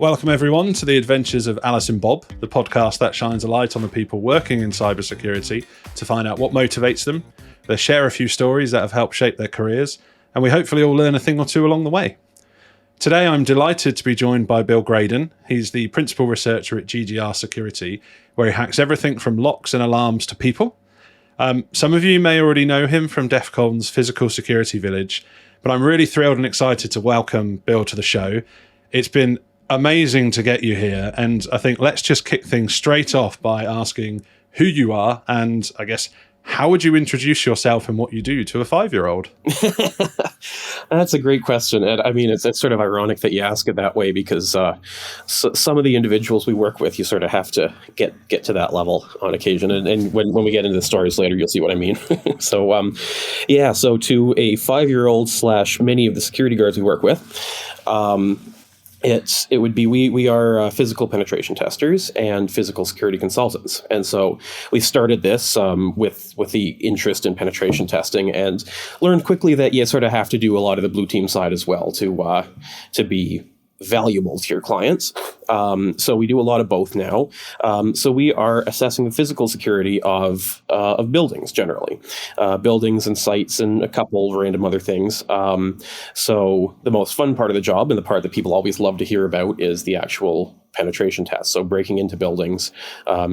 welcome everyone to the Adventures of Alice and Bob, the podcast that shines a light on the people working in cybersecurity to find out what motivates them. They share a few stories that have helped shape their careers, and we hopefully all learn a thing or two along the way. Today, I'm delighted to be joined by Bill Graydon. He's the principal researcher at GGR Security, where he hacks everything from locks and alarms to people. Some of you may already know him from DEF CON's Physical Security Village, but I'm really thrilled and excited to welcome Bill to the show. It's been amazing to get you here, and I think let's just kick things straight off by asking who you are, and I guess how would you introduce yourself and what you do to a 5-year-old? That's a great question. And I mean, it's sort of ironic that you ask it that way because some of the individuals we work with, you sort of have to get to that level on occasion. And when we get into the stories later, you'll see what I mean. So to a 5-year-old / many of the security guards we work with, it would be we are physical penetration testers and physical security consultants, and so we started this with the interest in penetration testing, and learned quickly that you sort of have to do a lot of the blue team side as well to be valuable to your clients. So we do a lot of both now. So we are assessing the physical security of buildings generally, buildings and sites and a couple random other things. So the most fun part of the job, and the part that people always love to hear about, is the actual penetration test. So breaking into buildings,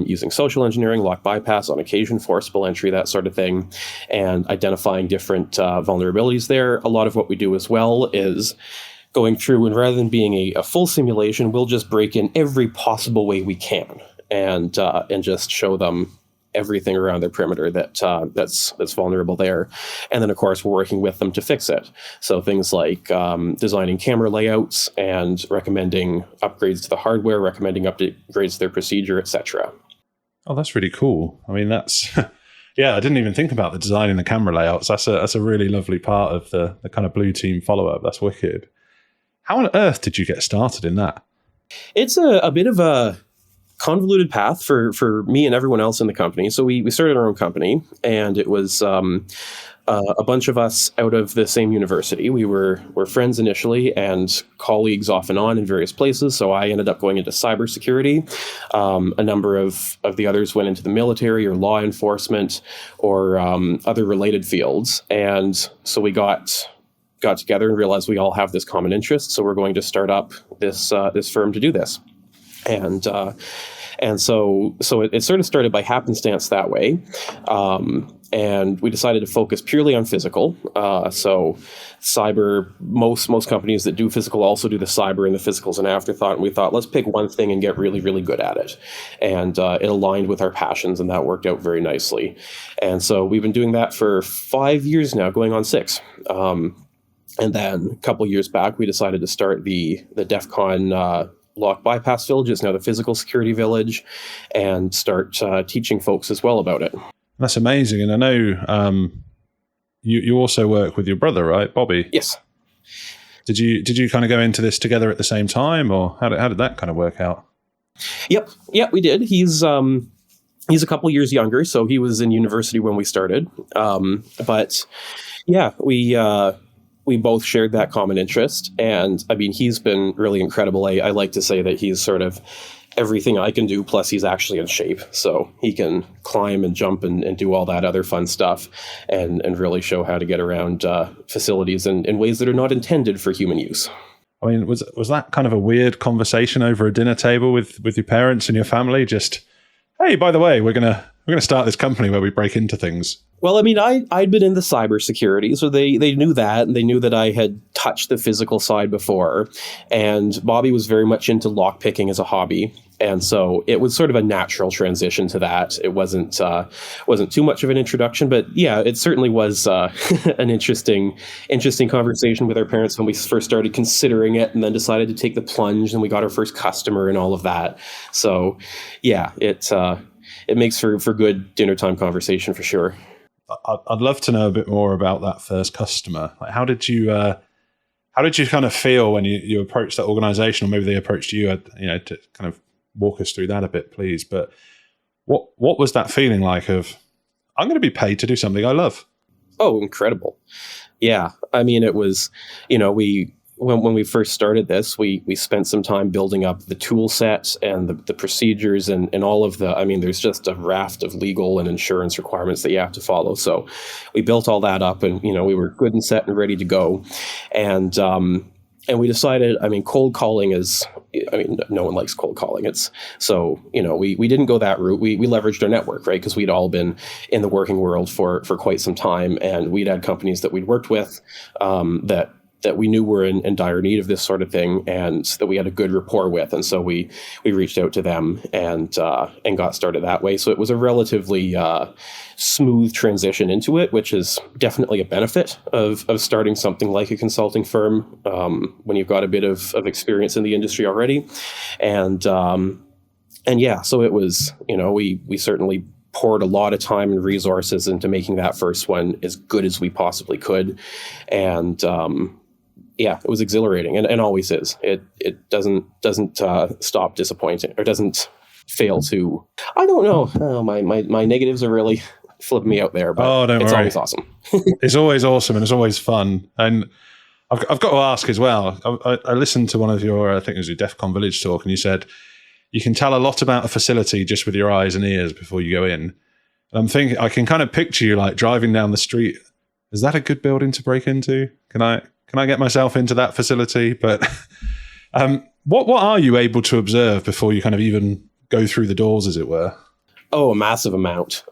using social engineering, lock bypass, on occasion forcible entry, that sort of thing, and identifying different vulnerabilities there. A lot of what we do as well is going through, and rather than being a full simulation, we'll just break in every possible way we can, and just show them everything around their perimeter that's vulnerable there. And then, of course, we're working with them to fix it. So things like designing camera layouts and recommending upgrades to the hardware, recommending upgrades to their procedure, etc. Oh, that's really cool. I mean, that's yeah, I didn't even think about the designing the camera layouts. That's a really lovely part of the kind of blue team follow-up. That's wicked. How on earth did you get started in that? It's a bit of a convoluted path for me and everyone else in the company. So we started our own company, and it was a bunch of us out of the same university. We were friends initially and colleagues off and on in various places. So I ended up going into cybersecurity. A number of the others went into the military or law enforcement or other related fields. And so we got together and realized we all have this common interest, so we're going to start up this firm to do this. And so it sort of started by happenstance that way. And we decided to focus purely on physical. So cyber, most companies that do physical also do the cyber, and the physical's an afterthought. And we thought, let's pick one thing and get really, really good at it. And it aligned with our passions, and that worked out very nicely. And so we've been doing that for 5 years now, going on 6. And then a couple years back, we decided to start the DEF CON lock bypass village. It's now the Physical Security Village, and start teaching folks as well about it. That's amazing. And I know you also work with your brother, right, Bobby? Yes. Did you kind of go into this together at the same time, or how did that kind of work out? Yep. Yeah, we did. He's a couple years younger, so he was in university when we started. But yeah, we both shared that common interest. And I mean, he's been really incredible. I like to say that he's sort of everything I can do, plus he's actually in shape. So he can climb and jump and do all that other fun stuff, and really show how to get around facilities in ways that are not intended for human use. I mean, was that kind of a weird conversation over a dinner table with your parents and your family? Just, hey, by the way, we're gonna start this company where we break into things. Well, I mean, I'd been into cybersecurity, so they knew that, and they knew that I had touched the physical side before. And Bobby was very much into lockpicking as a hobby, and so it was sort of a natural transition to that. It wasn't too much of an introduction, but yeah, it certainly was an interesting conversation with our parents when we first started considering it, and then decided to take the plunge, and we got our first customer and all of that. So yeah, it makes for good dinner time conversation for sure. I'd love to know a bit more about that first customer. Like, how did you kind of feel when you approached that organization, or maybe they approached you? To kind of walk us through that a bit, please. But what was that feeling like of, I'm going to be paid to do something I love? Oh, incredible! Yeah, I mean, it was, when we first started this, we spent some time building up the tool set and the procedures and all of the, I mean, there's just a raft of legal and insurance requirements that you have to follow. So we built all that up, and, we were good and set and ready to go. And we decided, I mean, cold calling is, I mean, no one likes cold calling. We didn't go that route. We leveraged our network, right? Because we'd all been in the working world for quite some time, and we'd had companies that we'd worked with that we knew were in dire need of this sort of thing, and that we had a good rapport with. And so we reached out to them and got started that way. So it was a relatively smooth transition into it, which is definitely a benefit of starting something like a consulting firm when you've got a bit of experience in the industry already. And yeah, so it was, we certainly poured a lot of time and resources into making that first one as good as we possibly could. And yeah, it was exhilarating, and always is. It doesn't stop disappointing, or doesn't fail to. I don't know. Oh, my negatives are really flipping me out there, but don't it's worry. always awesome. It's always awesome, and it's always fun. And I've got to ask as well. I listened to one of your, I think it was your DEF CON Village talk, and you said you can tell a lot about a facility just with your eyes and ears before you go in. And I'm thinking, I can kind of picture you like driving down the street. Is that a good building to break into? Can I get myself into that facility? But what are you able to observe before you kind of even go through the doors, as it were? Oh, a massive amount.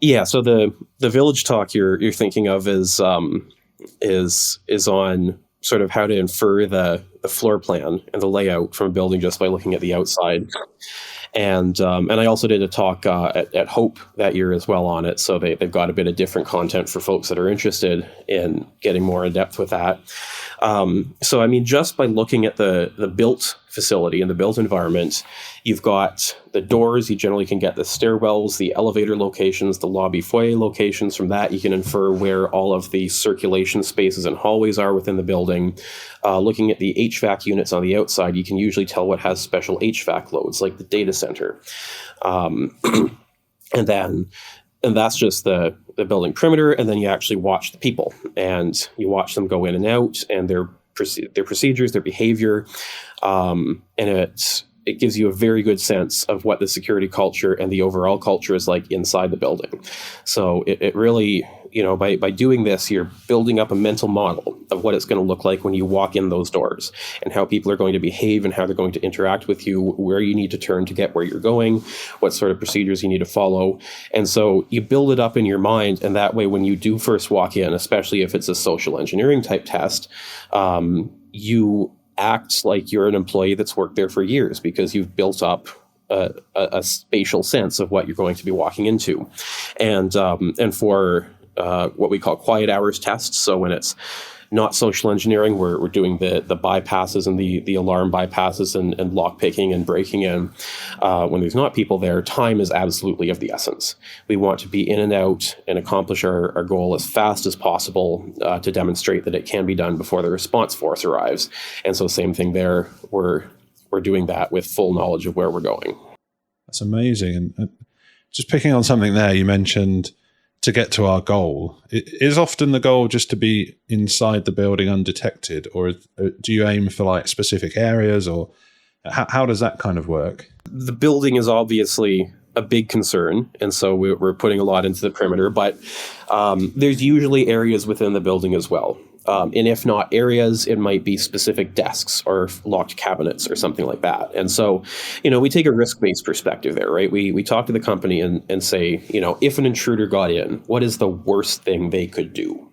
Yeah. So the village talk you're thinking of is on sort of how to infer the floor plan and the layout from a building just by looking at the outside. And I also did a talk at Hope that year as well on it. So they've got a bit of different content for folks that are interested in getting more in depth with that. So, I mean, just by looking at the built facility and the built environment, you've got the doors. You generally can get the stairwells, the elevator locations, the lobby foyer locations. From that, you can infer where all of the circulation spaces and hallways are within the building. Looking at the HVAC units on the outside, you can usually tell what has special HVAC loads, like the data center. And that's just the building perimeter. And then you actually watch the people, and you watch them go in and out, and their procedures, their behavior. And it gives you a very good sense of what the security culture and the overall culture is like inside the building. So it really, by doing this, you're building up a mental model of what it's going to look like when you walk in those doors, and how people are going to behave and how they're going to interact with you, where you need to turn to get where you're going, what sort of procedures you need to follow. And so you build it up in your mind, and that way when you do first walk in, especially if it's a social engineering type test, you act like you're an employee that's worked there for years, because you've built up a spatial sense of what you're going to be walking into. And for what we call quiet hours tests, so when it's not social engineering, we're doing the bypasses and the alarm bypasses and lock picking and breaking in. When there's not people there, time is absolutely of the essence. We want to be in and out and accomplish our goal as fast as possible to demonstrate that it can be done before the response force arrives. And so same thing there, we're doing that with full knowledge of where we're going. That's amazing. And just picking on something there, you mentioned to get to our goal. Is often the goal just to be inside the building undetected, or do you aim for like specific areas, or how does that kind of work? The building is obviously a big concern, and so we're putting a lot into the perimeter, but there's usually areas within the building as well. And if not areas, it might be specific desks or locked cabinets or something like that. And so, we take a risk-based perspective there, right? We talk to the company and say, if an intruder got in, what is the worst thing they could do?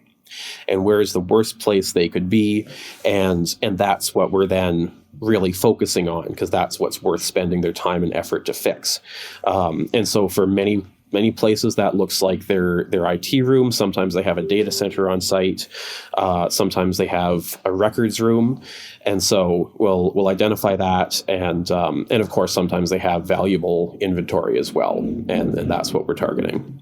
And where is the worst place they could be? And that's what we're then really focusing on, because that's what's worth spending their time and effort to fix. And so for many places that looks like their IT room. Sometimes they have a data center on site. Sometimes they have a records room. And so we'll identify that. And of course, sometimes they have valuable inventory as well. And that's what we're targeting.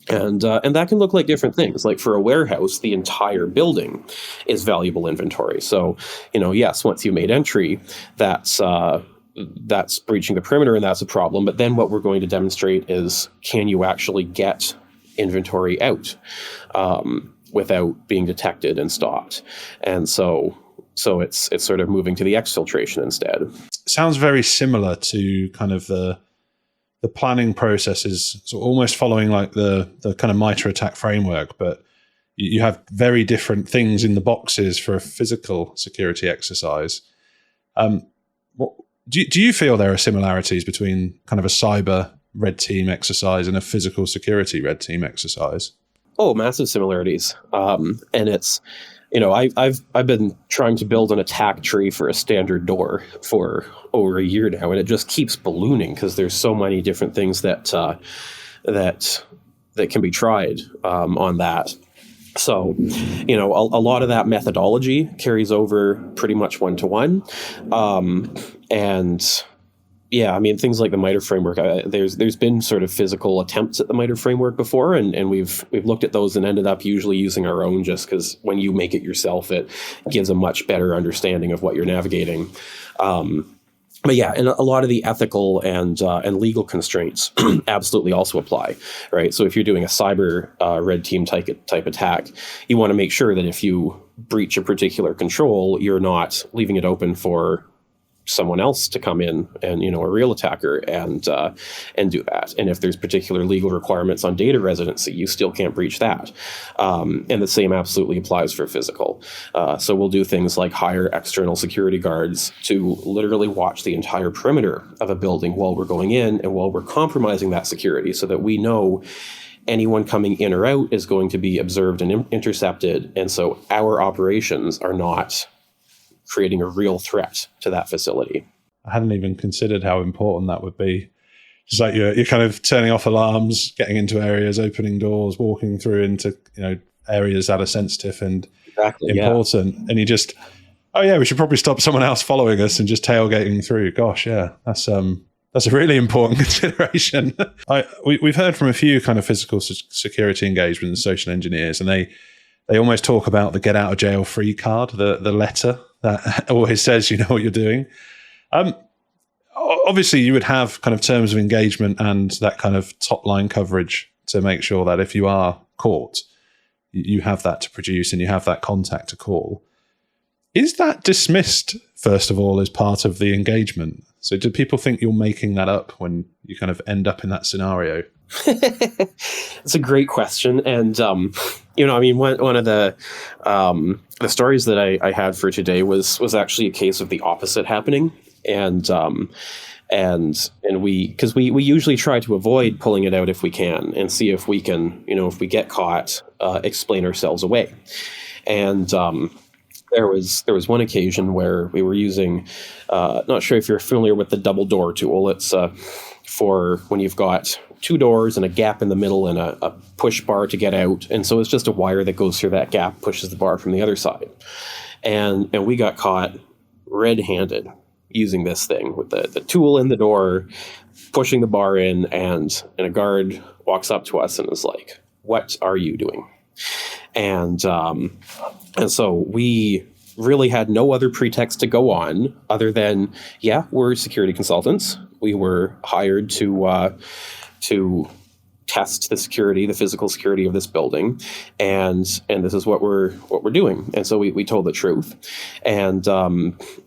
And that can look like different things. Like for a warehouse, the entire building is valuable inventory. So, yes, once you made entry, that's breaching the perimeter, and that's a problem. But then what we're going to demonstrate is, can you actually get inventory out without being detected and stopped? And so So it's sort of moving to the exfiltration instead. Sounds very similar to kind of the planning processes, so almost following like the kind of MITRE ATT&CK framework, but you have very different things in the boxes for a physical security exercise. Do you feel there are similarities between kind of a cyber red team exercise and a physical security red team exercise? Oh, massive similarities. And it's, I've been trying to build an attack tree for a standard door for over a year now, and it just keeps ballooning because there's so many different things that can be tried on that. So, a lot of that methodology carries over pretty much one-to-one. And yeah, I mean, things like the MITRE framework, there's been sort of physical attempts at the MITRE framework before, and we've looked at those and ended up usually using our own, just because when you make it yourself, it gives a much better understanding of what you're navigating. But yeah, and a lot of the ethical and legal constraints absolutely also apply, right? So if you're doing a cyber red team type attack, you want to make sure that if you breach a particular control, you're not leaving it open for someone else to come in and, a real attacker and do that. And if there's particular legal requirements on data residency, you still can't breach that. And the same absolutely applies for physical. So we'll do things like hire external security guards to literally watch the entire perimeter of a building while we're going in and while we're compromising that security, so that we know anyone coming in or out is going to be observed and intercepted. And so our operations are not creating a real threat to that facility. I hadn't even considered how important that would be. Just like you're kind of turning off alarms, getting into areas, opening doors, walking through into areas that are sensitive and important, and you just, we should probably stop someone else following us and just tailgating through. Gosh, yeah, that's a really important consideration. We've heard from a few kind of physical security engagements, social engineers, and they almost talk about the get out of jail free card, the letter that always says you know what you're doing. Obviously, you would have kind of terms of engagement and that kind of top line coverage to make sure that if you are caught, you have that to produce and you have that contact to call. Is that dismissed, first of all, as part of the engagement? So do people think you're making that up when you kind of end up in that scenario? It's a great question. And, one of the stories that I had for today was actually a case of the opposite happening. And because we usually try to avoid pulling it out if we can and see if we can, if we get caught, explain ourselves away. And, there was one occasion where we were using, not sure if you're familiar with the double door tool. It's for when you've got two doors and a gap in the middle and a push bar to get out. And so it's just a wire that goes through that gap, pushes the bar from the other side. And we got caught red-handed using this thing with the tool in the door, pushing the bar in, and a guard walks up to us and is like, "What are you doing?" And so we really had no other pretext to go on other than, we're security consultants. We were hired to test the physical security of this building, and this is what we're doing. And so we told the truth, and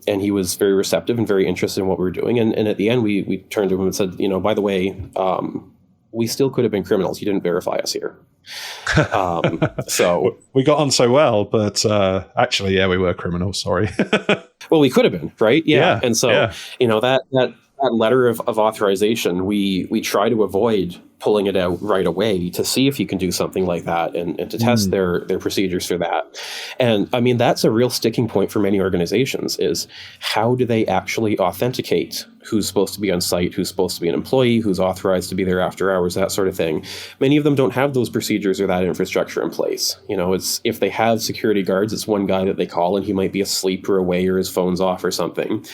he was very receptive and very interested in what we were doing. And at the end, we turned to him and said, by the way, we still could have been criminals. You didn't verify us here. So we got on so well, but actually, we were criminals. Sorry. Well, we could have been, right? Yeah. And so, that letter of authorization, we try to avoid pulling it out right away to see if you can do something like that and to test their procedures for that. And I mean, that's a real sticking point for many organizations, is how do they actually authenticate who's supposed to be on site, who's supposed to be an employee, who's authorized to be there after hours, that sort of thing. Many of them don't have those procedures or that infrastructure in place. It's, if they have security guards, it's one guy that they call and he might be asleep or away or his phone's off or something.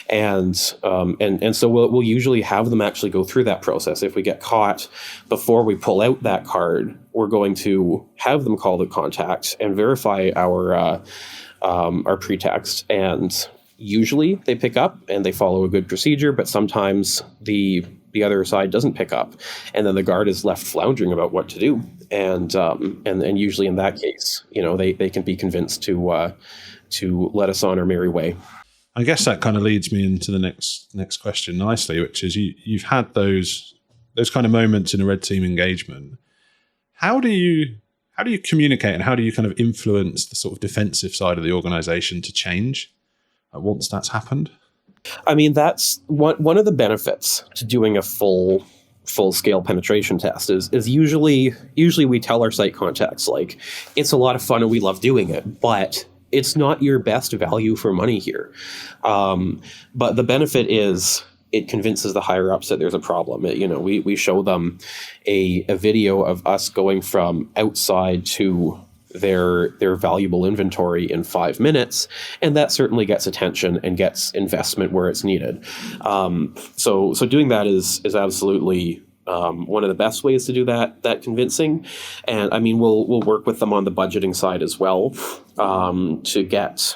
And so we'll usually have them actually go through that process. If we get caught before we pull out that card, we're going to have them call the contact and verify our pretext. And usually they pick up and they follow a good procedure, but sometimes the the other side doesn't pick up, and then the guard is left floundering about what to do. And usually in that case, they can be convinced to let us on our merry way. I guess that kind of leads me into the next question nicely, which is you've had those kind of moments in a red team engagement. How do you communicate, and how do you kind of influence the sort of defensive side of the organization to change once that's happened? I mean, that's one of the benefits to doing a full scale penetration test is usually we tell our site contacts, like, it's a lot of fun and we love doing it, but it's not your best value for money here. But the benefit is it convinces the higher ups that there's a problem. We show them a video of us going from outside to their valuable inventory in 5 minutes, and that certainly gets attention and gets investment where it's needed. So doing that is absolutely one of the best ways to do that convincing. And I mean, we'll work with them on the budgeting side as well, to get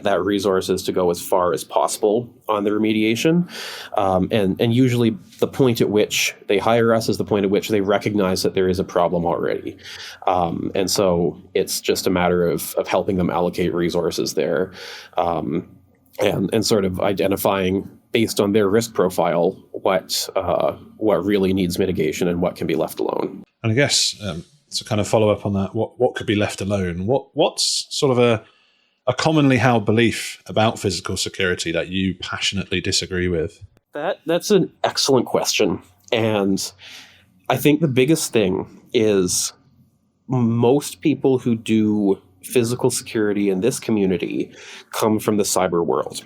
that resources to go as far as possible on the remediation. And usually the point at which they hire us is the point at which they recognize that there is a problem already. And so it's just a matter of helping them allocate resources there, and sort of identifying, based on their risk profile, what really needs mitigation and what can be left alone. And I guess to kind of follow up on that, what could be left alone? What's sort of a commonly held belief about physical security that you passionately disagree with? That's an excellent question. And I think the biggest thing is most people who do physical security in this community come from the cyber world.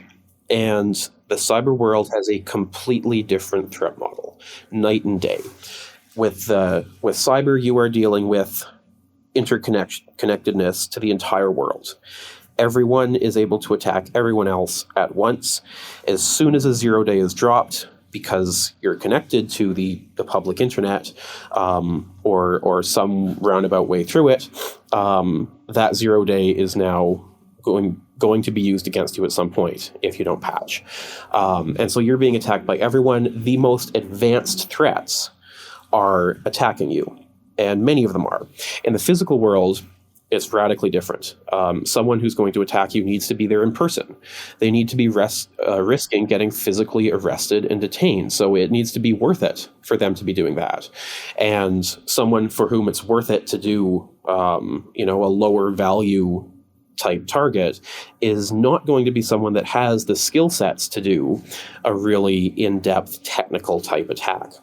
And the cyber world has a completely different threat model, night and day. With cyber, you are dealing with interconnectedness to the entire world. Everyone is able to attack everyone else at once. As soon as a 0 day is dropped, because you're connected to the public internet, or some roundabout way through it, that 0 day is now going to be used against you at some point if you don't patch. And so you're being attacked by everyone. The most advanced threats are attacking you, and many of them are. In the physical world, it's radically different. Someone who's going to attack you needs to be there in person. They need to be risking getting physically arrested and detained. So it needs to be worth it for them to be doing that. And someone for whom it's worth it to do, a lower value type target is not going to be someone that has the skill sets to do a really in-depth technical type attack.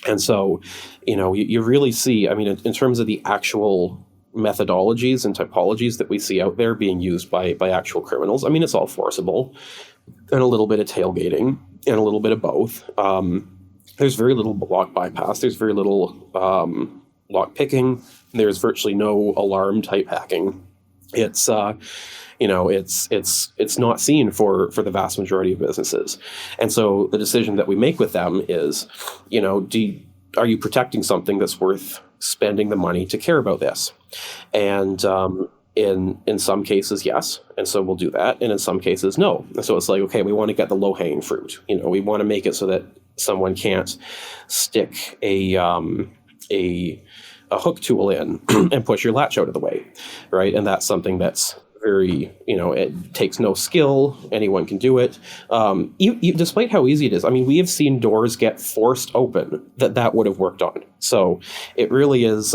And so, you really see, I mean, in terms of the actual methodologies and typologies that we see out there being used by actual criminals, I mean, it's all forcible and a little bit of tailgating and a little bit of both. There's very little block bypass. There's very little lock picking. There's virtually no alarm type hacking. It's it's not seen for the vast majority of businesses. And so the decision that we make with them is, are you protecting something that's worth spending the money to care about this? And in some cases, yes. And so we'll do that. And in some cases, no. And so it's like, okay, we want to get the low hanging fruit. We want to make it so that someone can't stick a hook tool in and push your latch out of the way, right? And that's something that's very, it takes no skill. Anyone can do it. Despite how easy it is. I mean, we have seen doors get forced open that would have worked on. So it really is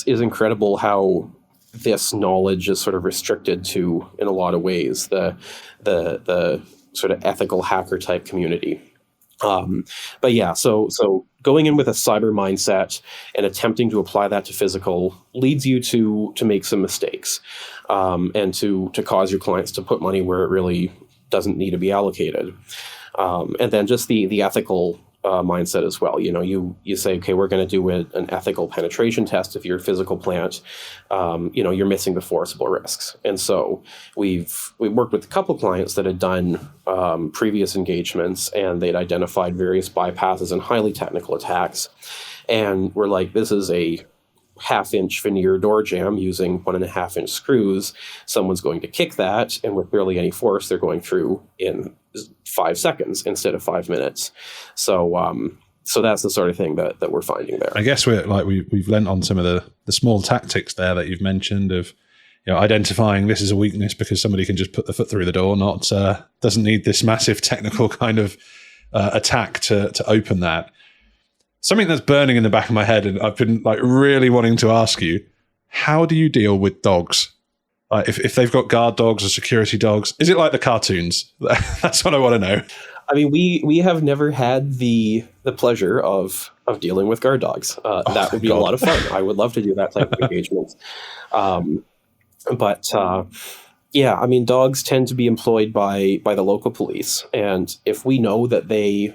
incredible how this knowledge is sort of restricted to, in a lot of ways, the sort of ethical hacker type community. But yeah, so going in with a cyber mindset and attempting to apply that to physical leads you to make some mistakes, and to cause your clients to put money where it really doesn't need to be allocated. And then just the ethical mindset as well. You say, okay, we're going to do an ethical penetration test of your physical plant. You're missing the forcible risks. And so we've worked with a couple of clients that had done previous engagements, and they'd identified various bypasses and highly technical attacks. And we're like, this is a 1/2-inch veneer door jamb using 1.5-inch screws. Someone's going to kick that, and with barely any force, they're going through in 5 seconds instead of 5 minutes. So that's the sort of thing that we're finding there. I guess we've lent on some of the small tactics there that you've mentioned of, identifying this is a weakness because somebody can just put the foot through the door, not doesn't need this massive technical kind of attack to open that. Something that's burning in the back of my head, and I've been really wanting to ask you, how do you deal with dogs? If they've got guard dogs or security dogs, is it like the cartoons? That's what I want to know. I mean, we have never had the pleasure of dealing with guard dogs. That would be a lot of fun. I would love to do that type of engagement. But I mean, dogs tend to be employed by the local police, and if we know that they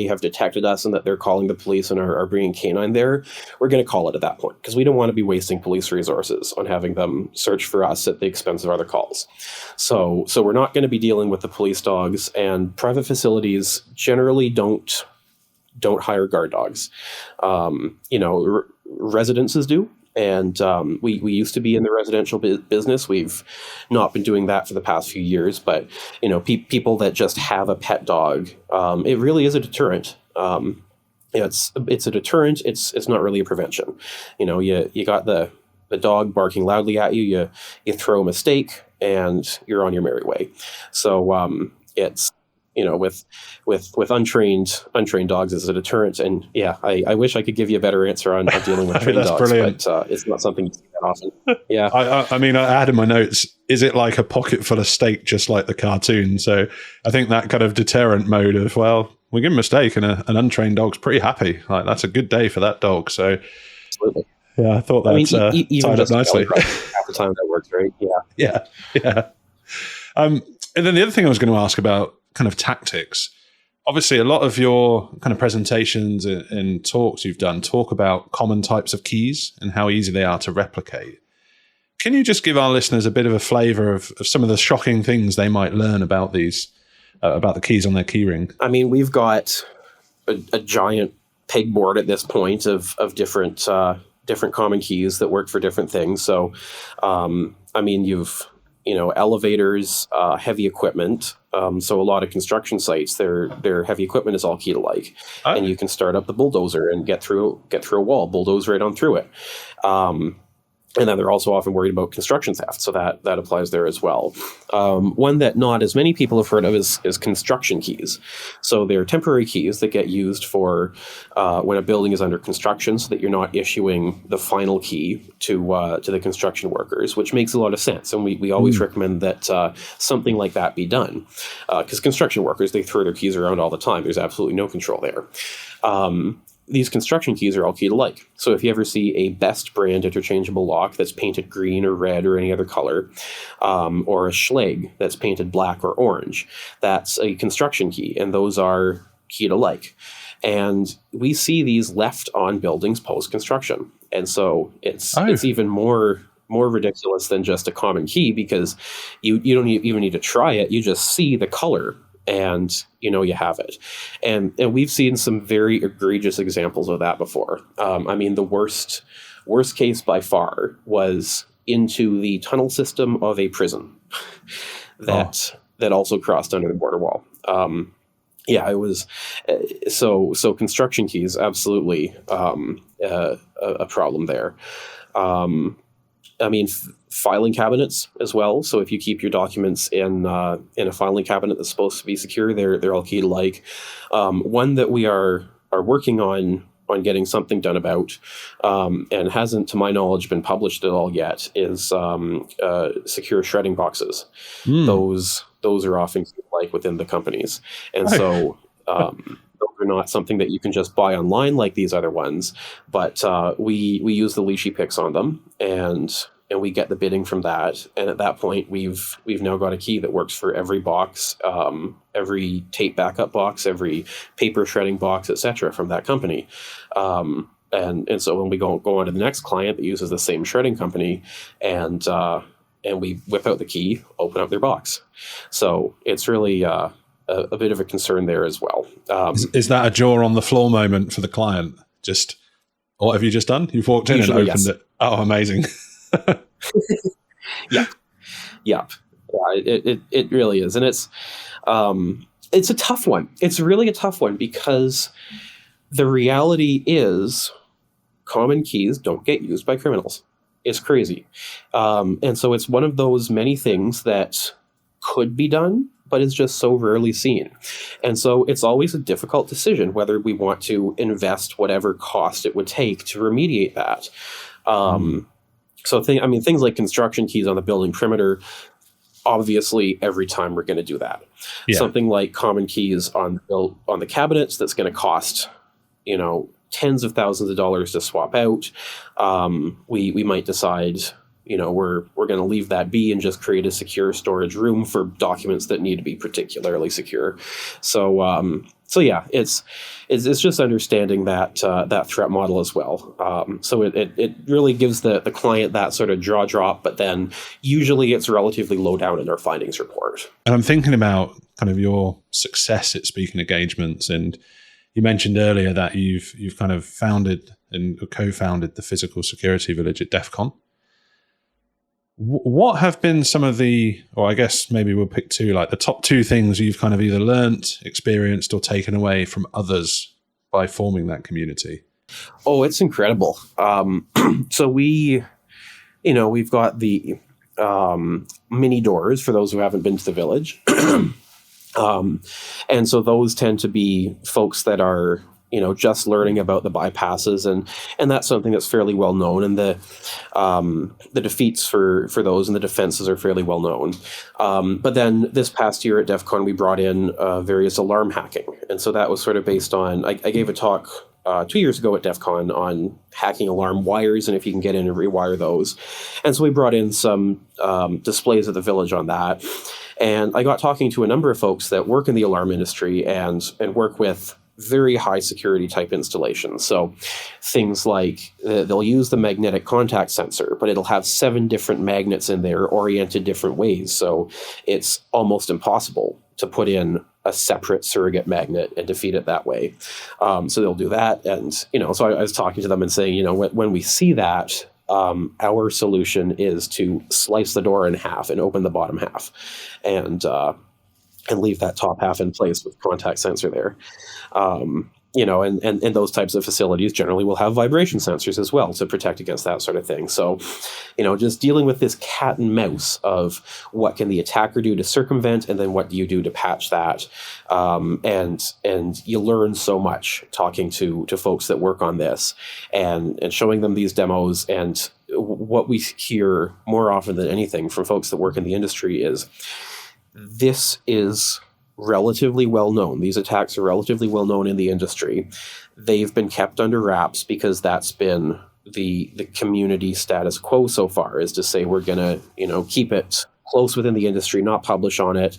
have detected us and that they're calling the police and are bringing canine there, we're going to call it at that point, because we don't want to be wasting police resources on having them search for us at the expense of other calls. So we're not going to be dealing with the police dogs, and private facilities generally don't hire guard dogs. Residences do. And we used to be in the residential business. We've not been doing that for the past few years. But people that just have a pet dog, it really is a deterrent. It's a deterrent. It's not really a prevention. You got the dog barking loudly at you. You throw a mistake, and you're on your merry way. So it's. With untrained dogs as a deterrent. And I wish I could give you a better answer on dealing with trained dogs, brilliant. But it's not something you see that often. Yeah. I mean, I had in my notes, is it like a pocket full of steak, just like the cartoon? So I think that kind of deterrent mode of, well, we give him a steak and an untrained dog's pretty happy. That's a good day for that dog. So absolutely. Yeah, I thought that's tied up nicely. Half the time that works, right? Yeah. And then the other thing I was going to ask about kind of tactics. Obviously, a lot of your kind of presentations and talks you've done talk about common types of keys and how easy they are to replicate. Can you just give our listeners a bit of a flavor of some of the shocking things they might learn about these, about the keys on their keyring? I mean, we've got a giant pegboard at this point of different common keys that work for different things. So, I mean, you've elevators, heavy equipment. So a lot of construction sites, their heavy equipment is all keyed alike, and you can start up the bulldozer and get through a wall, bulldoze right on through it. And then they're also often worried about construction theft, so that applies there as well. One that not as many people have heard of is construction keys. So they're temporary keys that get used for when a building is under construction, so that you're not issuing the final key to the construction workers, which makes a lot of sense. And we always recommend that something like that be done, because construction workers, they throw their keys around all the time. There's absolutely no control there. These construction keys are all keyed alike. So if you ever see a Best brand interchangeable lock that's painted green or red or any other color, or a Schlage that's painted black or orange, that's a construction key, and those are keyed alike. And we see these left on buildings post-construction. And so it's even more ridiculous than just a common key, because you don't even need to try it. You just see the color, and you have it. And we've seen some very egregious examples of that before. I mean, the worst case by far was into the tunnel system of a prison that also crossed under the border wall. It was so construction keys, absolutely a problem there. I mean, filing cabinets as well. So if you keep your documents in a filing cabinet that's supposed to be secure, they're all keyed alike. One that we are working on getting something done about, and hasn't, to my knowledge, been published at all yet, is secure shredding boxes. Those are often keyed alike within the companies, and so. Those are not something that you can just buy online like these other ones, but we use the leashy picks on them, and we get the bidding from that. And at that point, we've now got a key that works for every box, every tape backup box, every paper shredding box, etc. from that company. And so when we go on to the next client that uses the same shredding company, and we whip out the key, open up their box. So it's really a bit of a concern there as well. Is that a jaw on the floor moment for the client? Just, what have you just done? You've walked in and opened it. Oh, amazing. Yeah. It really is, and it's a tough one. It's really a tough one because the reality is common keys don't get used by criminals. It's crazy, and so it's one of those many things that could be done, but is just so rarely seen. And so it's always a difficult decision whether we want to invest whatever cost it would take to remediate that. So things like construction keys on the building perimeter, obviously every time we're going to do that. Yeah. Something like common keys on the cabinets, that's going to cost, tens of thousands of dollars to swap out. We might decide, we're going to leave that be and just create a secure storage room for documents that need to be particularly secure. So yeah, it's just understanding that threat model as well. So it really gives the client that sort of jaw drop, but then usually it's relatively low down in our findings report. And I'm thinking about kind of your success at speaking engagements, and you mentioned earlier that you've kind of founded and co-founded the physical security village at DEF CON. What have been some of or I guess maybe we'll pick two, like the top two things you've kind of either learnt, experienced, or taken away from others by forming that community? Oh, it's incredible. So we've got the mini doors for those who haven't been to the village. And so those tend to be folks that are, just learning about the bypasses, and that's something that's fairly well known, and the defeats for those and the defenses are fairly well known. But then this past year at DEF CON, we brought in various alarm hacking. And so that was sort of based on, I gave a talk 2 years ago at DEF CON on hacking alarm wires and if you can get in and rewire those. And so we brought in some displays at the village on that. And I got talking to a number of folks that work in the alarm industry and work with very high security type installations. So things like they'll use the magnetic contact sensor, but it'll have 7 different magnets in there oriented different ways. So it's almost impossible to put in a separate surrogate magnet and defeat it that way. So they'll do that. And, so I was talking to them and saying, when we see that, our solution is to slice the door in half and open the bottom half and leave that top half in place with contact sensor there. And those types of facilities generally will have vibration sensors as well to protect against that sort of thing. So, just dealing with this cat and mouse of what can the attacker do to circumvent, and then what do you do to patch that? And you learn so much talking to folks that work on this and showing them these demos. And what we hear more often than anything from folks that work in the industry is this is relatively well known. These attacks are relatively well known in the industry. They've been kept under wraps because that's been the community status quo so far, is to say we're going to keep it close within the industry, not publish on it,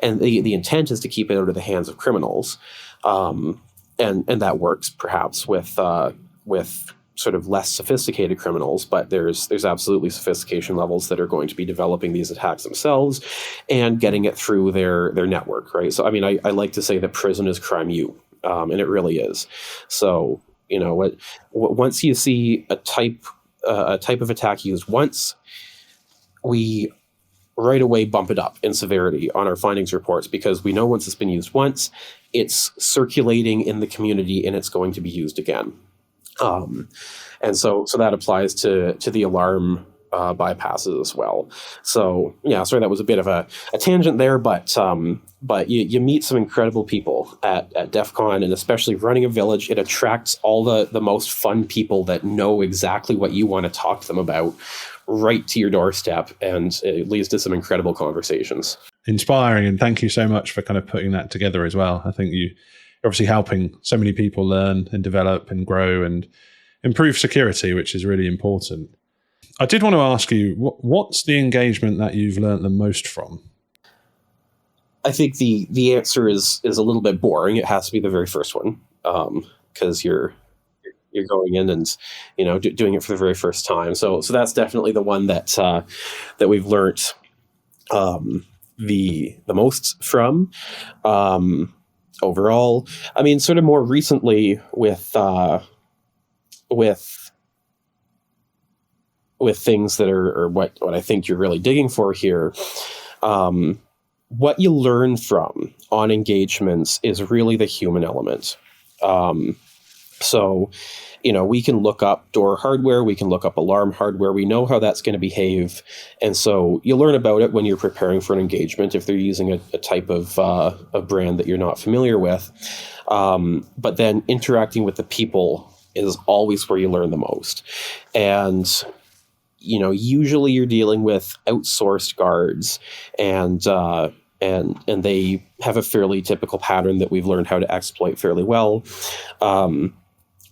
and the intent is to keep it out of the hands of criminals, and that works perhaps with sort of less sophisticated criminals, but there's absolutely sophistication levels that are going to be developing these attacks themselves and getting it through their network, right? So, I like to say that prison is crime U, and it really is. So, once you see a type of attack used once, we right away bump it up in severity on our findings reports, because we know once it's been used once, it's circulating in the community and it's going to be used again. And so that applies to the alarm bypasses as well. So yeah, sorry, that was a bit of a tangent there, but you meet some incredible people at DEF CON, and especially running a village, it attracts all the most fun people that know exactly what you want to talk to them about right to your doorstep, and it leads to some incredible conversations. Inspiring, and thank you so much for kind of putting that together as well. I think you're obviously helping so many people learn and develop and grow and improve security, which is really important. I did want to ask you, what's the engagement that you've learned the most from? I think the answer is a little bit boring. It has to be the very first one, because you're going in and doing it for the very first time. So that's definitely the one that we've learned the most from. Overall, sort of more recently with things that are what I think you're really digging for here. What you learn from on engagements is really the human element. So, we can look up door hardware, we can look up alarm hardware, we know how that's going to behave. And so you learn about it when you're preparing for an engagement, if they're using a type of a brand that you're not familiar with. But then interacting with the people is always where you learn the most. And, usually you're dealing with outsourced guards, and they have a fairly typical pattern that we've learned how to exploit fairly well.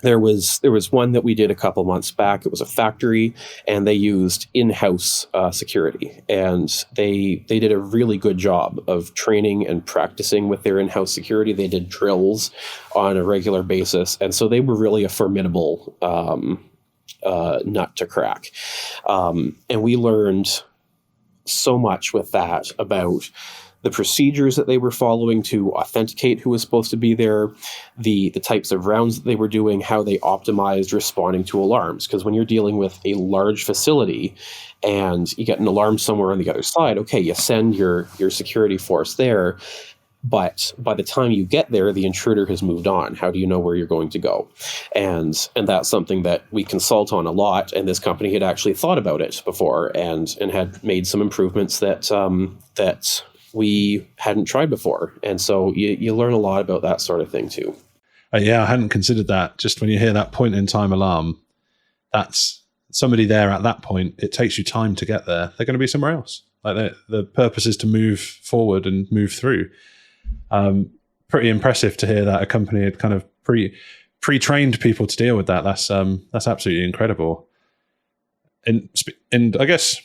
There was one that we did a couple months back. It was a factory, and they used in-house security, and they did a really good job of training and practicing with their in-house security. They did drills on a regular basis, and so they were really a formidable nut to crack. And we learned so much with that about the procedures that they were following to authenticate who was supposed to be there, the types of rounds that they were doing, how they optimized responding to alarms. Because when you're dealing with a large facility and you get an alarm somewhere on the other side, okay, you send your security force there, but by the time you get there, the intruder has moved on. How do you know where you're going to go? And that's something that we consult on a lot. And this company had actually thought about it before and had made some improvements that we hadn't tried before. And so you learn a lot about that sort of thing too. Yeah, I hadn't considered that. Just when you hear that point in time alarm, that's somebody there at that point. It takes you time to get there. They're going to be somewhere else. Like the purpose is to move forward and move through. Pretty impressive to hear that a company had kind of pre-trained people to deal with that. That's absolutely incredible. And I guess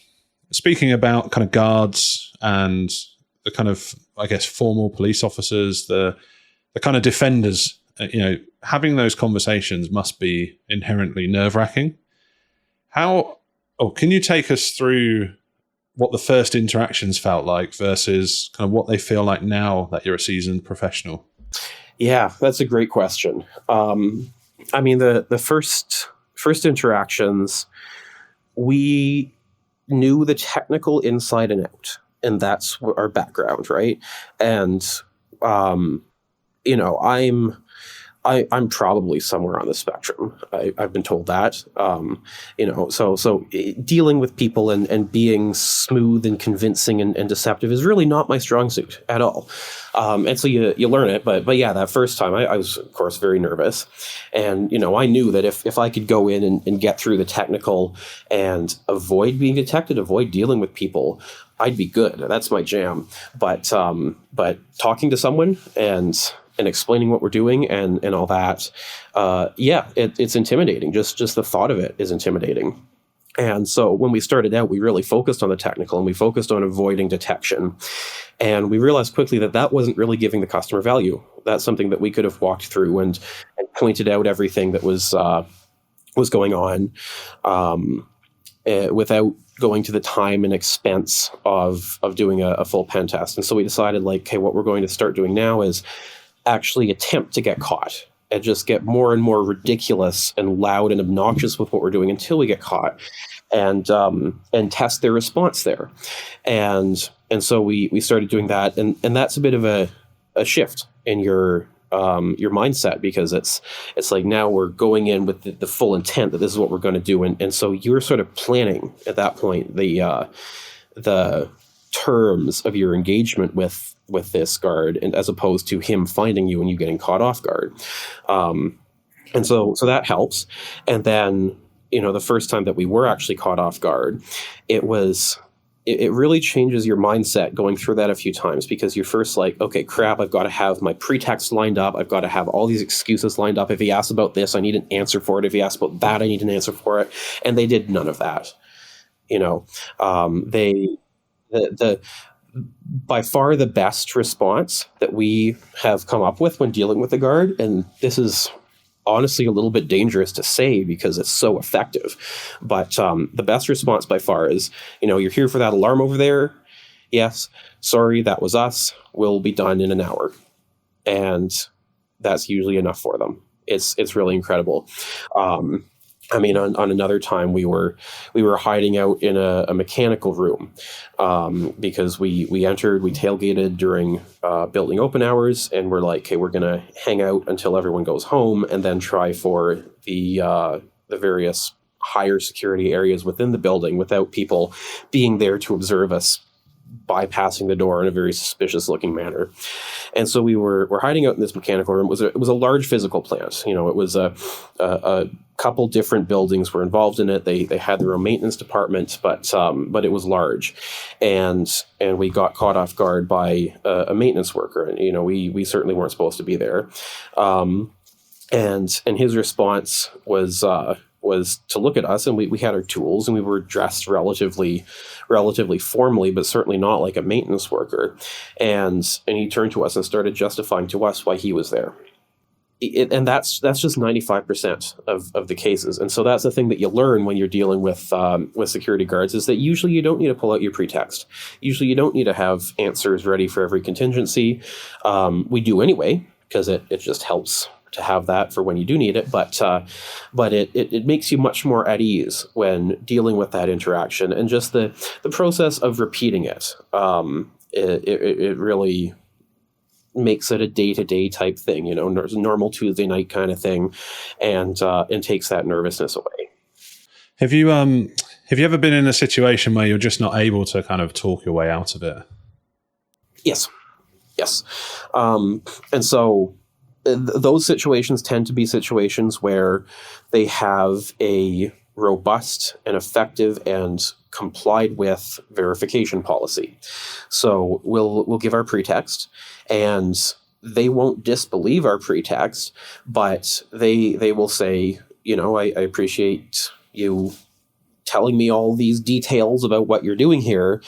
speaking about kind of guards and the kind of, I guess, formal police officers, the kind of defenders, having those conversations must be inherently nerve-wracking. Can you take us through what the first interactions felt like versus kind of what they feel like now that you're a seasoned professional? Yeah, that's a great question. The first interactions, we knew the technical inside and out, and that's our background, right? And I'm probably somewhere on the spectrum. I've been told that. So dealing with people and being smooth and convincing and deceptive is really not my strong suit at all. And so you learn it. But yeah, that first time I was, of course, very nervous. And, I knew that if I could go in and get through the technical and avoid being detected, avoid dealing with people, I'd be good. That's my jam. But talking to someone and explaining what we're doing and all that, it's intimidating. Just the thought of it is intimidating. And so when we started out, we really focused on the technical and we focused on avoiding detection. And we realized quickly that wasn't really giving the customer value. That's something that we could have walked through and pointed out everything that was going on without going to the time and expense of doing a full pen test. And so we decided, what we're going to start doing now is actually attempt to get caught and just get more and more ridiculous and loud and obnoxious with what we're doing until we get caught, and test their response there. And so we started doing that, and that's a bit of a shift in your mindset, because it's like now we're going in with the full intent that this is what we're going to do, and so you're sort of planning at that point the terms of your engagement with this guard, and as opposed to him finding you and you getting caught off guard. And so that helps. And then, the first time that we were actually caught off guard, it really changes your mindset going through that a few times, because you're first like, okay, crap, I've got to have my pretext lined up. I've got to have all these excuses lined up. If he asks about this, I need an answer for it. If he asks about that, I need an answer for it. And they did none of that. By far the best response that we have come up with when dealing with the guard, and this is honestly a little bit dangerous to say because it's so effective, but the best response by far is, you're here for that alarm over there. Yes, sorry, that was us. We'll be done in an hour. And that's usually enough for them. It's really incredible. I mean, on another time we were hiding out in a mechanical room because we tailgated during building open hours, and we're like, okay, we're gonna hang out until everyone goes home, and then try for the various higher security areas within the building without people being there to observe us bypassing the door in a very suspicious looking manner. And so we're hiding out in this mechanical room. It was a large physical plant. You know, it was a couple different buildings were involved in it. They had their own maintenance department, but it was large, and we got caught off guard by a maintenance worker. And you know, we certainly weren't supposed to be there. And his response was to look at us, and we had our tools, and we were dressed relatively formally, but certainly not like a maintenance worker. And he turned to us and started justifying to us why he was there. And that's just 95% of the cases. And so that's the thing that you learn when you're dealing with security guards, is that usually you don't need to pull out your pretext. Usually you don't need to have answers ready for every contingency. We do anyway, because it just helps to have that for when you do need it, but it makes you much more at ease when dealing with that interaction, and just the process of repeating it. It really makes it a day-to-day type thing, you know, normal Tuesday night kind of thing, and takes that nervousness away. Have you ever been in a situation where you're just not able to kind of talk your way out of it? Yes. And so those situations tend to be situations where they have a robust and effective and complied with verification policy. So we'll give our pretext, and they won't disbelieve our pretext, but they will say, you know, I appreciate you telling me all these details about what you're doing here,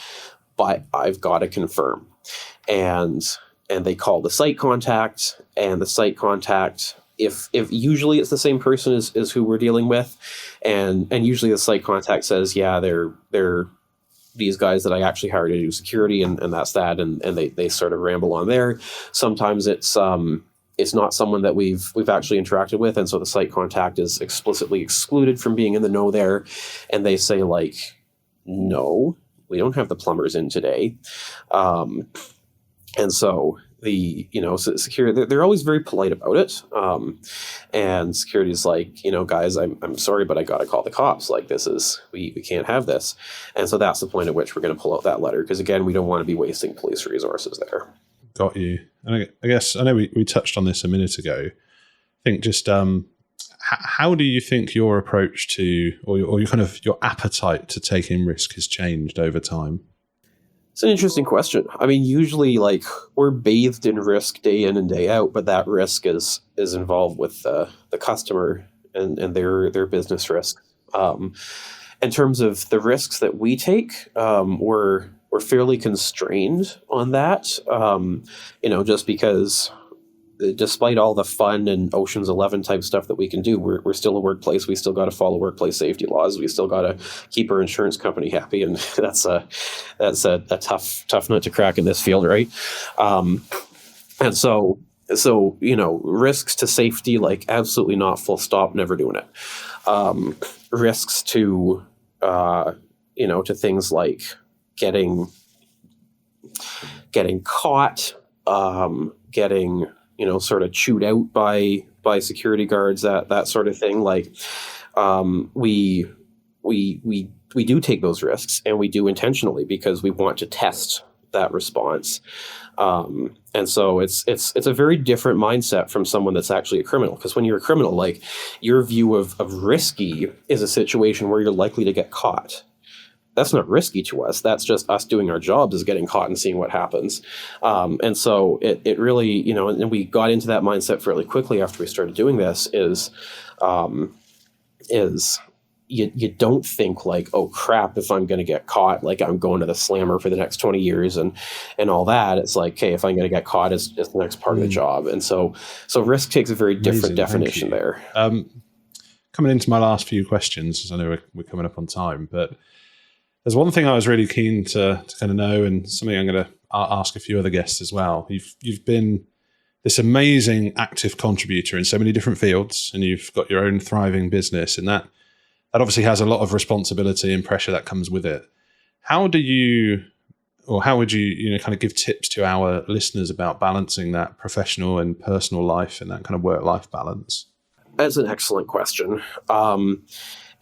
but I've got to confirm. And they call the site contact, and the site contact, if usually it's the same person as who we're dealing with, and usually the site contact says, yeah, they're these guys that I actually hired to do security, and that's that, and they sort of ramble on there. Sometimes it's not someone that we've actually interacted with, and so the site contact is explicitly excluded from being in the know there, and they say like, no, we don't have the plumbers in today. And so security, they're always very polite about it. And security is like, you know, guys, I'm sorry, but I got to call the cops. Like, we can't have this. And so that's the point at which we're going to pull out that letter. Because again, we don't want to be wasting police resources there. Got you. And I guess, I know we touched on this a minute ago. I think just, how do you think your approach to, or your appetite to taking risk has changed over time? It's an interesting question. I mean, usually, like, we're bathed in risk day in and day out, but that risk is involved with the customer and their business risk. In terms of the risks that we take, we're fairly constrained on that. Just because, despite all the fun and Ocean's 11 type stuff that we can do, we're still a workplace. We still got to follow workplace safety laws. We still got to keep our insurance company happy, and that's a tough nut to crack in this field, right? And so risks to safety, like, absolutely not, full stop, never doing it. Risks to to things like getting caught, getting sort of chewed out by security guards, that sort of thing. Like, we do take those risks, and we do intentionally, because we want to test that response. And so it's a very different mindset from someone that's actually a criminal. Because when you're a criminal, like, your view of risky is a situation where you're likely to get caught. That's not risky to us. That's just us doing our jobs, is getting caught and seeing what happens. And so it really, and we got into that mindset fairly quickly after we started doing this, is you don't think like, oh crap, if I'm going to get caught, like, I'm going to the slammer for the next 20 years and all that. It's like, hey, if I'm going to get caught, it's the next part of the job. And so risk takes a very different definition there. Coming into my last few questions, as I know we're coming up on time, but there's one thing I was really keen to kind of know, and something I'm going to ask a few other guests as well. You've been this amazing active contributor in so many different fields, and you've got your own thriving business, and that that obviously has a lot of responsibility and pressure that comes with it. How would you kind of give tips to our listeners about balancing that professional and personal life and that kind of work-life balance? That's an excellent question.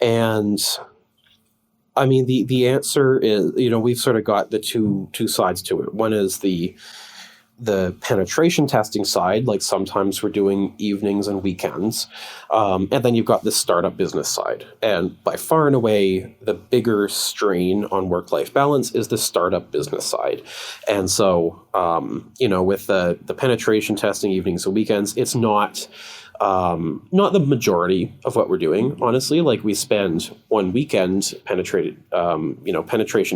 And I mean, the answer is, we've sort of got the two sides to it. One is the penetration testing side, like sometimes we're doing evenings and weekends. And then you've got the startup business side. And by far and away, the bigger strain on work-life balance is the startup business side. And so, with the penetration testing evenings and weekends, it's not the majority of what we're doing, honestly. Like we spend one weekend penetration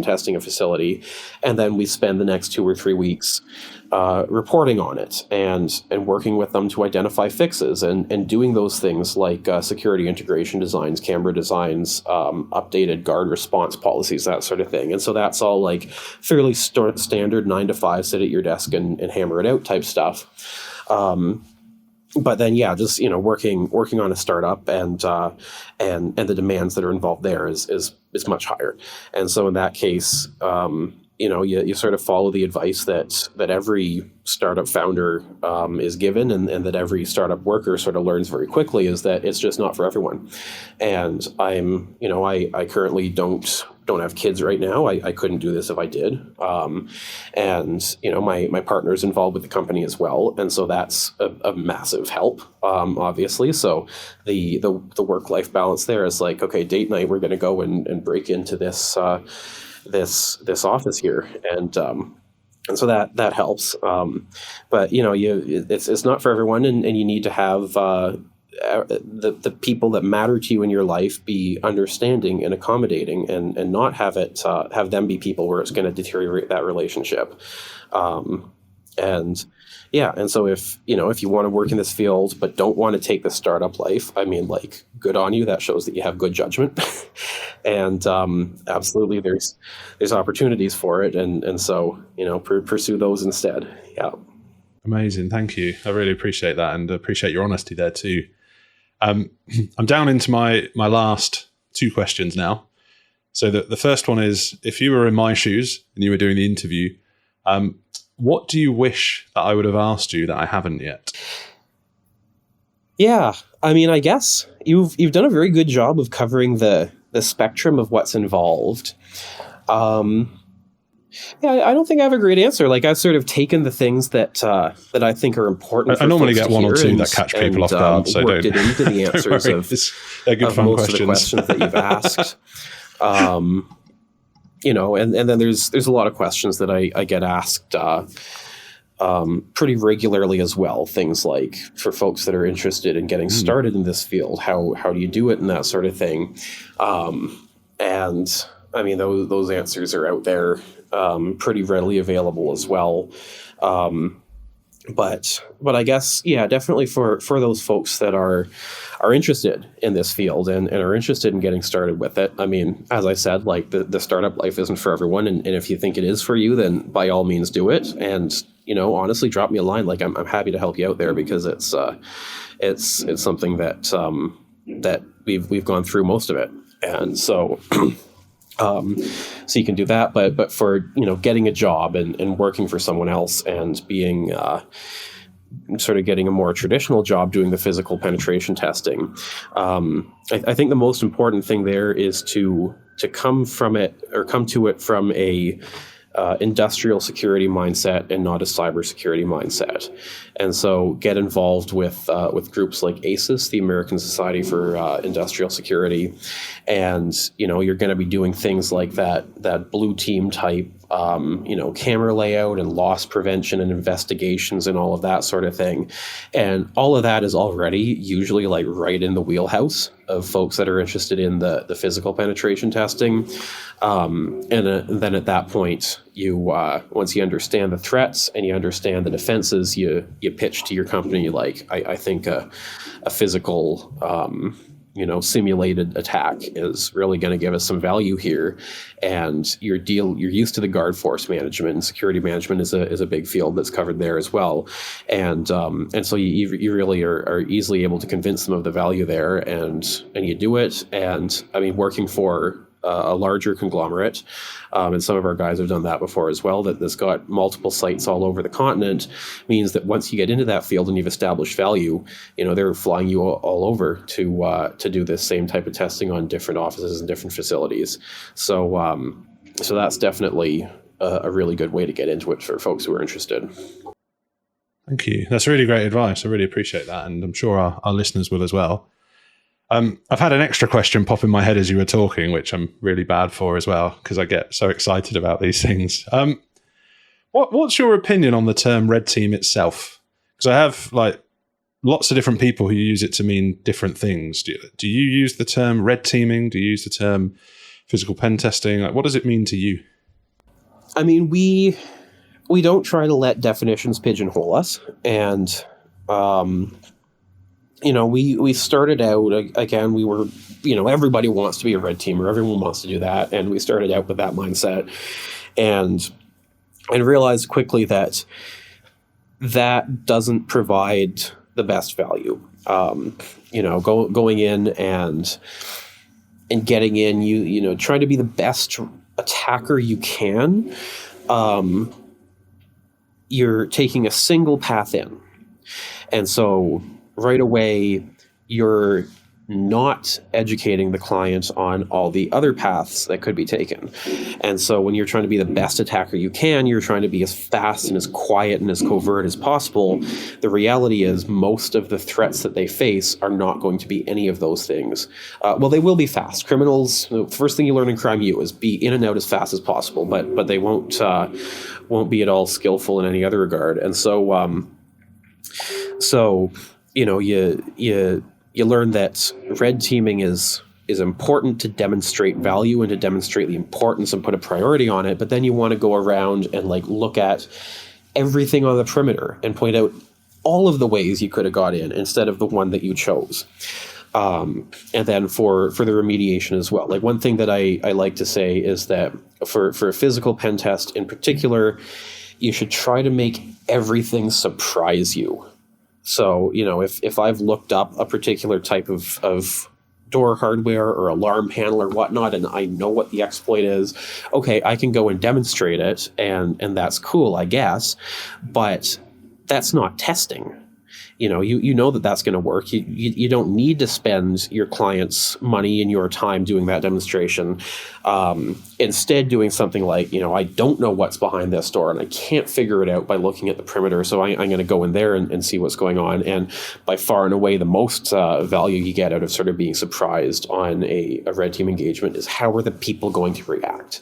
testing a facility, and then we spend the next 2 or 3 weeks reporting on it and working with them to identify fixes and doing those things like security integration designs, camera designs, updated guard response policies, that sort of thing. And so that's all like fairly standard 9 to 5, sit at your desk and hammer it out type stuff. But then, just working on a startup and the demands that are involved there is much higher. And so in that case, you sort of follow the advice that every startup founder is given, and that every startup worker sort of learns very quickly, is that it's just not for everyone. And I currently don't have kids right now. I couldn't do this if I did. And my partner's involved with the company as well. And so that's a massive help, obviously. So the work-life balance there is like, okay, date night, we're going to go and break into this office here. And so that helps. But it's not for everyone, and you need to have the people that matter to you in your life be understanding and accommodating, and not have them be people where it's going to deteriorate that relationship. And so if you want to work in this field but don't want to take the startup life, I mean, like, good on you. That shows that you have good judgment. And absolutely, there's opportunities for it, and so pursue those instead. Yeah. Amazing, thank you. I really appreciate that, and appreciate your honesty there too. I'm down into my last 2 questions now. So the first one is, if you were in my shoes and you were doing the interview, what do you wish that I would have asked you that I haven't yet? Yeah, I mean, I guess you've done a very good job of covering the spectrum of what's involved. I don't think I have a great answer. Like, I've sort of taken the things that I think are important. I normally get 1 or 2 that catch people off guard, so worked it into the answers of most of the questions that you've asked. And then there's a lot of questions that I get asked pretty regularly as well. Things like, for folks that are interested in getting started in this field, how do you do it, and that sort of thing. And I mean, those answers are out there, pretty readily available as well. But I guess, definitely for those folks that are interested in this field and are interested in getting started with it. I mean, as I said, like, the startup life isn't for everyone. And if you think it is for you, then by all means do it. And, honestly, drop me a line. Like, I'm happy to help you out there, because it's something that we've gone through most of it. And so, so you can do that, but for, getting a job and working for someone else and being, sort of getting a more traditional job doing the physical penetration testing. I think the most important thing there is to come to it from a industrial security mindset and not a cybersecurity mindset. And so get involved with groups like ASIS, the American Society for Industrial Security. And, you're going to be doing things like that blue team type, camera layout and loss prevention and investigations and all of that sort of thing. And all of that is already usually like right in the wheelhouse of folks that are interested in the physical penetration testing. And then at that point, you once you understand the threats and you understand the defenses, you pitch to your company like, I think a physical simulated attack is really going to give us some value here. And you're used to the guard force management, and security management is a big field that's covered there as well. And so you really are easily able to convince them of the value there, and you do it. And I mean, working for a larger conglomerate, and some of our guys have done that before as well, that's got multiple sites all over the continent, means that once you get into that field and you've established value, they're flying you all over to do this same type of testing on different offices and different facilities. So that's definitely a really good way to get into it for folks who are interested. Thank you. That's really great advice. I really appreciate that, and I'm sure our listeners will as well. I've had an extra question pop in my head as you were talking, which I'm really bad for as well, because I get so excited about these things. What's your opinion on the term red team itself? Because I have lots of different people who use it to mean different things. Do you use the term red teaming? Do you use the term physical pen testing? What does it mean to you? I mean, we don't try to let definitions pigeonhole us, and we started out, again, we were, everybody wants to be a red teamer. Everyone wants to do that. And we started out with that mindset and realized quickly that doesn't provide the best value. Going in and getting in, trying to be the best attacker you can. You're taking a single path in. And so right away, you're not educating the client on all the other paths that could be taken. And so when you're trying to be the best attacker you can, you're trying to be as fast and as quiet and as covert as possible. The reality is most of the threats that they face are not going to be any of those things. Well, they will be fast. Criminals, the first thing you learn in Crime U is be in and out as fast as possible, but they won't be at all skillful in any other regard. And so you learn that red teaming is important to demonstrate value and to demonstrate the importance and put a priority on it. But then you want to go around and look at everything on the perimeter and point out all of the ways you could have got in instead of the one that you chose. And then for the remediation as well. One thing that I like to say is that for a physical pen test in particular, you should try to make everything surprise you. So, if I've looked up a particular type of door hardware or alarm panel or whatnot, and I know what the exploit is, okay, I can go and demonstrate it, and that's cool, I guess, but that's not testing. You know that's going to work. You don't need to spend your client's money and your time doing that demonstration. Instead, doing something like, I don't know what's behind this door and I can't figure it out by looking at the perimeter. So I'm going to go in there and see what's going on. And by far and away, the most value you get out of sort of being surprised on a red team engagement is how are the people going to react.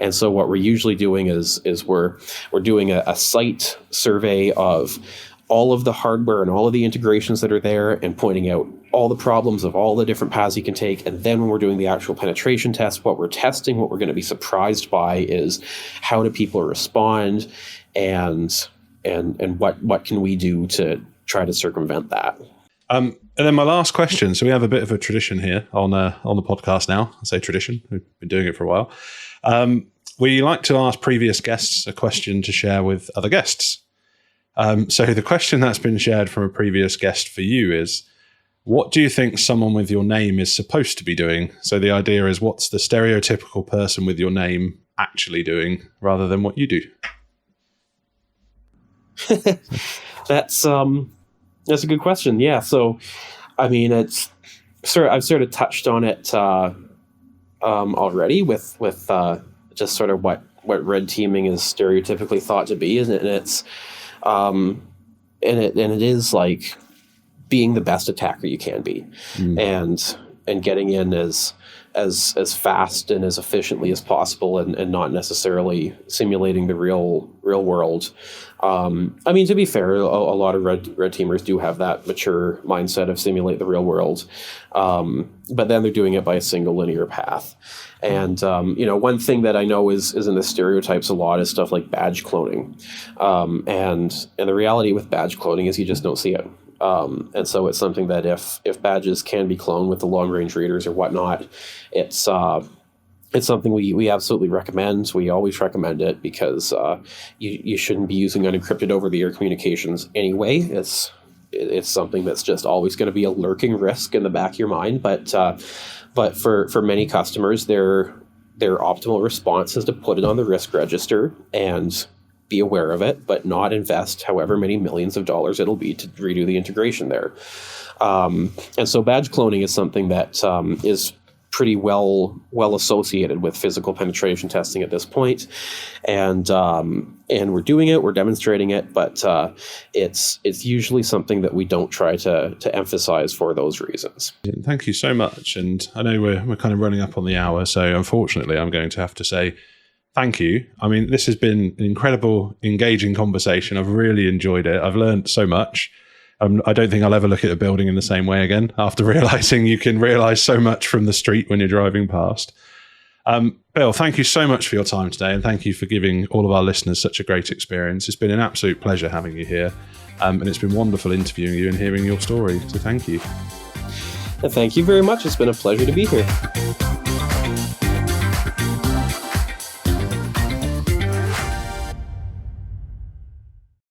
And so what we're usually doing is we're doing a site survey of all of the hardware and all of the integrations that are there and pointing out all the problems of all the different paths you can take. And then when we're doing the actual penetration test, what we're testing, what we're going to be surprised by is how do people respond and what can we do to try to circumvent that. And then my last question. So we have a bit of a tradition here on the podcast now. I say tradition. We've been doing it for a while. We like to ask previous guests a question to share with other guests. So the question that's been shared from a previous guest for you is, what do you think someone with your name is supposed to be doing? So the idea is, what's the stereotypical person with your name actually doing rather than what you do? That's a good question. Yeah. So, I mean, I've sort of touched on it already with just sort of what red teaming is stereotypically thought to be, and it's and it is like being the best attacker you can be, and getting in as fast and as efficiently as possible, and not necessarily simulating the real world. I mean, to be fair, a lot of red teamers do have that mature mindset of simulate the real world, but then they're doing it by a single linear path. And one thing that I know is in the stereotypes a lot is stuff like badge cloning, and the reality with badge cloning is you just don't see it. And so it's something that if badges can be cloned with the long range readers or whatnot, it's something we absolutely recommend. We always recommend it because you shouldn't be using unencrypted over the air communications anyway. It's something that's just always going to be a lurking risk in the back of your mind. But for many customers, their optimal response is to put it on the risk register and be aware of it, but not invest however many millions of dollars it'll be to redo the integration there. And so badge cloning is something that is pretty well associated with physical penetration testing at this point. And we're doing it, we're demonstrating it, but it's usually something that we don't try to emphasize for those reasons. Thank you so much. And I know we're kind of running up on the hour, so unfortunately I'm going to have to say thank you. I mean, this has been an incredible, engaging conversation. I've really enjoyed it. I've learned so much. I don't think I'll ever look at a building in the same way again after realizing you can realize so much from the street when you're driving past. Bill, thank you so much for your time today, and thank you for giving all of our listeners such a great experience. It's been an absolute pleasure having you here, and it's been wonderful interviewing you and hearing your story. So thank you. Thank you very much. It's been a pleasure to be here.